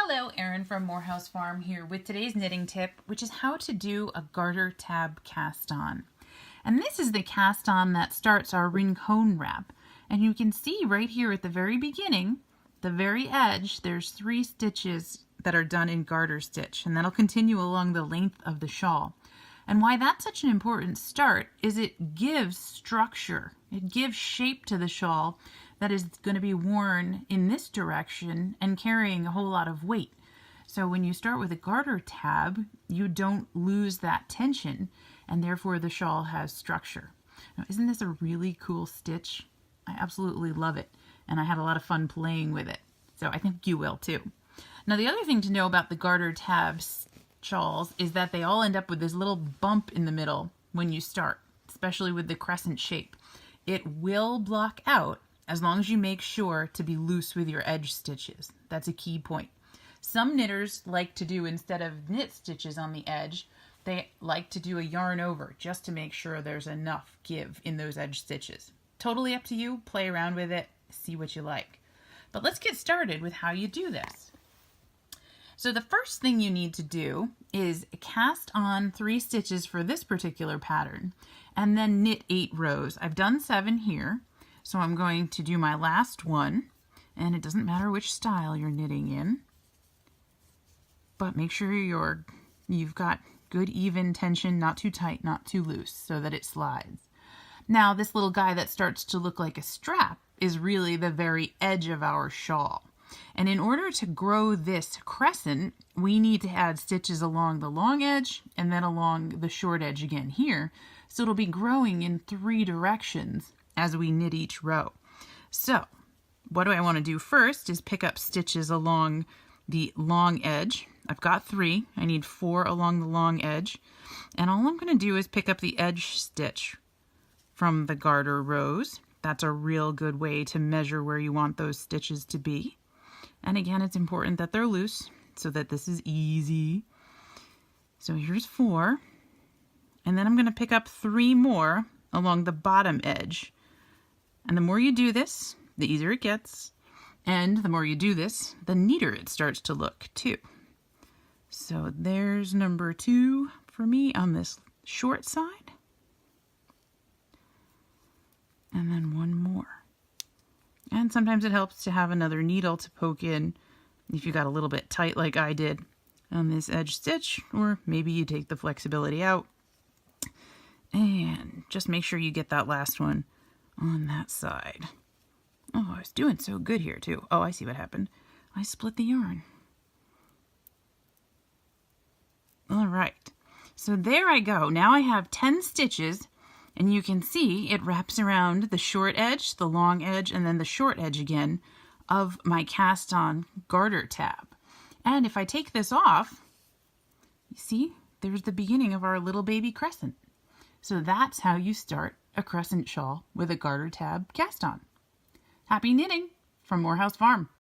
Hello, Erin from Morehouse Farm here with today's knitting tip, which is how to do a Garter-Tab cast on. And this is the cast on that starts our rincon wrap. And you can see right here at the very beginning, the very edge, there's 3 stitches that are done in garter stitch, and that'll continue along the length of the shawl. And why that's such an important start is it gives structure. It gives shape to the shawl that is going to be worn in this direction and carrying a whole lot of weight. So when you start with a garter tab, you don't lose that tension, and therefore the shawl has structure. Now, isn't this a really cool stitch? I absolutely love it, and I had a lot of fun playing with it. So I think you will too. Now the other thing to know about the garter tabs shawls is that they all end up with this little bump in the middle when you start, especially with the crescent shape. It will block out as long as you make sure to be loose with your edge stitches. That's a key point. Some knitters like to do, instead of knit stitches on the edge, they like to do a yarn over just to make sure there's enough give in those edge stitches. Totally up to you. Play around with it, see what you like. But let's get started with how you do this. So the first thing you need to do is cast on 3 stitches for this particular pattern and then knit 8 rows. I've done 7 here, so I'm going to do my last one, and it doesn't matter which style you're knitting in, but make sure you've got good even tension, not too tight, not too loose, so that it slides. Now this little guy that starts to look like a strap is really the very edge of our shawl. And in order to grow this crescent, we need to add stitches along the long edge and then along the short edge again here. So it'll be growing in 3 directions as we knit each row. So what do I want to do first is pick up stitches along the long edge. I've got 3. I need 4 along the long edge. And all I'm going to do is pick up the edge stitch from the garter rows. That's a real good way to measure where you want those stitches to be. And again, it's important that they're loose so that this is easy. So here's 4. And then I'm going to pick up 3 more along the bottom edge. And the more you do this, the easier it gets. And the more you do this, the neater it starts to look too. So there's number 2 for me on this short side. And then 1 more. And sometimes it helps to have another needle to poke in if you got a little bit tight like I did on this edge stitch, or maybe you take the flexibility out. And just make sure you get that last one on that side. Oh, I was doing so good here too. Oh, I see what happened. I split the yarn. All right, so there I go. Now I have 10 stitches. And you can see it wraps around the short edge, the long edge, and then the short edge again of my cast on garter tab. And if I take this off, you see, there's the beginning of our little baby crescent. So that's how you start a crescent shawl with a garter tab cast on. Happy knitting from Morehouse Farm.